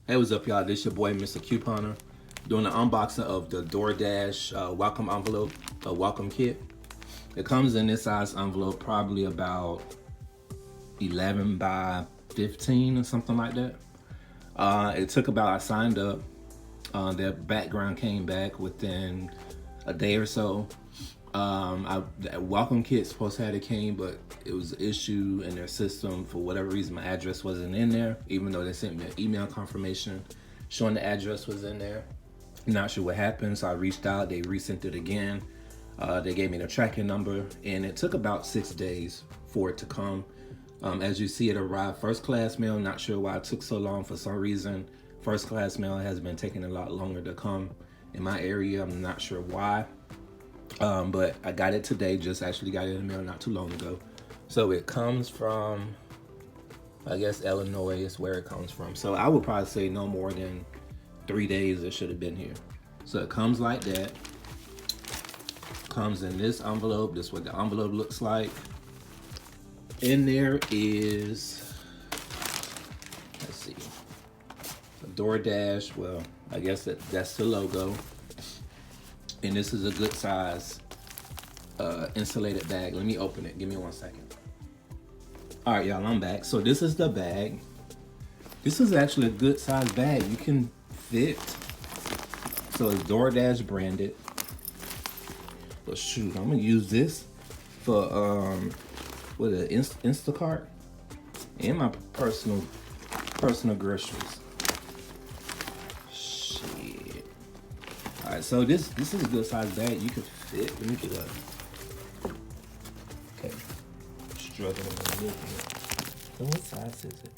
Hey, what's up, y'all? This your boy, Mr. Couponer, doing the unboxing of the Doordash welcome envelope, a welcome kit. It comes in this size envelope, probably about 11 by 15 or something like that. It took about, I signed up, their background came back within a day or so. That welcome kit supposed to have it came, but it was an issue in their system. For whatever reason, my address wasn't in there, even though they sent me an email confirmation showing the address was in there. Not sure what happened, so I reached out. They resent it again. They gave me the tracking number, and it took about 6 days for it to come. As you see, it arrived first class mail. Not sure why it took so long. For some reason, first class mail has been taking a lot longer to come in my area. I'm not sure why. But I got it today, just actually got it in the mail not too long ago. So it comes from, I guess, Illinois is where it comes from. So I would probably say no more than 3 days it should have been here. So it comes like that. Comes in this envelope. This is what the envelope looks like. In there is, let's see, a Doordash. Well, I guess that's the logo. And this is a good size insulated bag. Let me open it. Give me 1 second. All right, y'all, I'm back. So this is the bag. This is actually a good size bag. You can fit. So it's Doordash branded. But shoot, I'm gonna use this for Instacart and my personal groceries. All right, so this is a good size bag. You can fit. Let me get up. Okay, struggling a little bit. What size is it?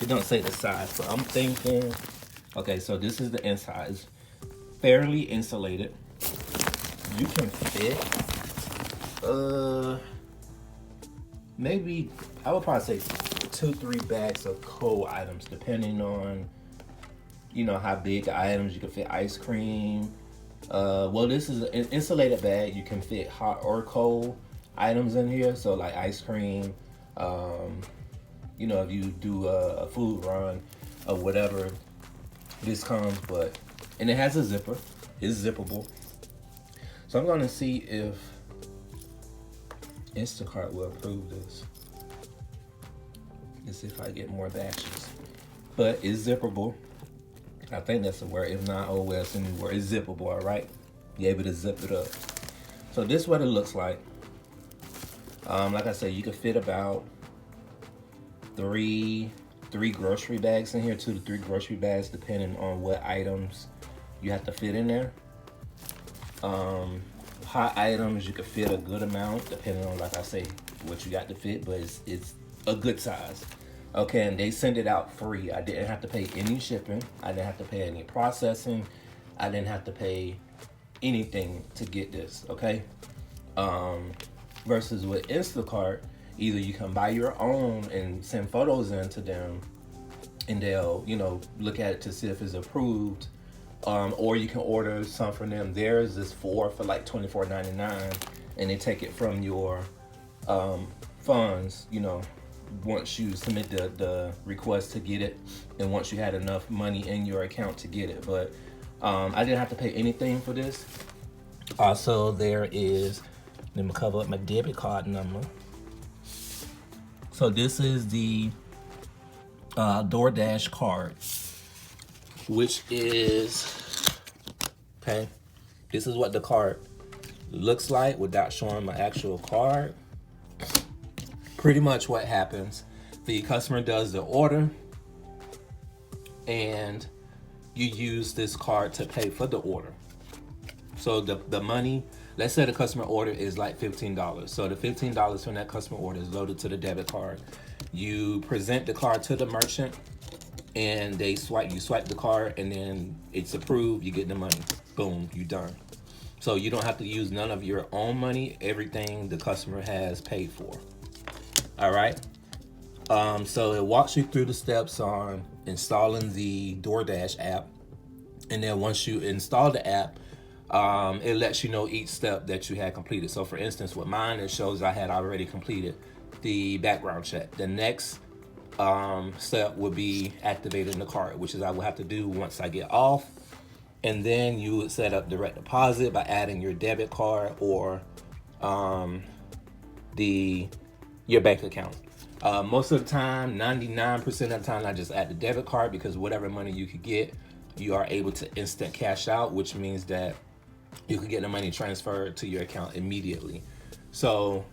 It don't say the size, but I'm thinking. Okay, so this is the inside. It's fairly insulated. You can fit. Maybe I would probably say 2-3 bags of cold items, depending on, you know, how big the items. You can fit ice cream. Well, this is an insulated bag. You can fit hot or cold items in here. So like ice cream, you know, if you do a food run or whatever, this comes. And it has a zipper. It's zippable. So I'm gonna see if Instacart will approve this. Let's see if I get more batches. But it's zippable. I think that's the word. If not, oh well, it's a new word. It's zippable, all right? You're able to zip it up. So this is what it looks like. Like I said, you can fit about three grocery bags in here, 2 to 3 grocery bags, depending on what items you have to fit in there. Hot items, you can fit a good amount, depending on, like I say, what you got to fit, but it's a good size. Okay, and they send it out free. I didn't have to pay any shipping. I didn't have to pay any processing. I didn't have to pay anything to get this, okay? Versus with Instacart, either you can buy your own and send photos in to them, and they'll, you know, look at it to see if it's approved, or you can order some from them. Theirs is for like $24.99, and they take it from your funds, you know, once you submit the request to get it, and once you had enough money in your account to get it. But I didn't have to pay anything for this. Also, there is, let me cover up my debit card number. So this is the Doordash card, which is, okay, this is what the card looks like without showing my actual card. Pretty much what happens, the customer does the order, and you use this card to pay for the order. So the money, let's say the customer order is like $15. So the $15 from that customer order is loaded to the debit card. You present the card to the merchant, and they you swipe the card, and then it's approved, you get the money. Boom, you done. So you don't have to use none of your own money. Everything the customer has paid for. All right. So it walks you through the steps on installing the Doordash app. And then once you install the app, it lets you know each step that you had completed. So for instance, with mine, it shows I had already completed the background check. The next step would be activating the card, which is I will have to do once I get off. And then you would set up direct deposit by adding your debit card or your bank account. Most of the time, 99% of the time, I just add the debit card because whatever money you could get, you are able to instant cash out, which means that you can get the money transferred to your account immediately. So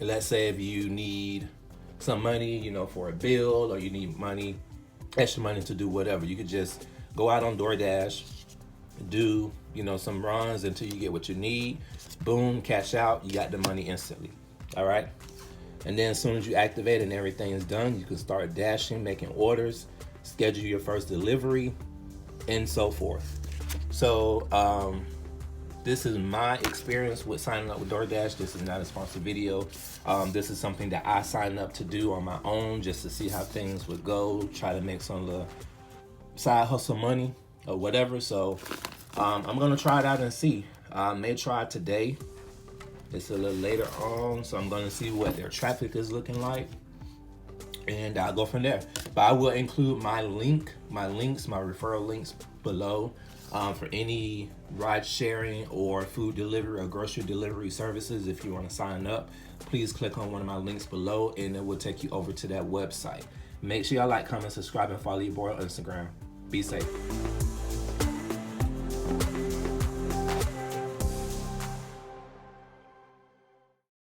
let's say if you need some money, you know, for a bill, or you need money, extra money to do whatever, you could just go out on DoorDash, do, you know, some runs until you get what you need. Boom, cash out, you got the money instantly. All right. And then as soon as you activate and everything is done, you can start dashing, making orders, schedule your first delivery, and so forth. So this is my experience with signing up with DoorDash. This is not a sponsored video. This is something that I signed up to do on my own just to see how things would go, try to make some of the side hustle money or whatever. So I'm gonna try it out and see. I may try it today. It's a little later on, so I'm gonna see what their traffic is looking like, and I'll go from there. But I will include my referral links below for any ride sharing or food delivery or grocery delivery services. If you want to sign up, please click on one of my links below and it will take you over to that website. Make sure y'all like, comment, subscribe, and follow your boy on Instagram. Be safe.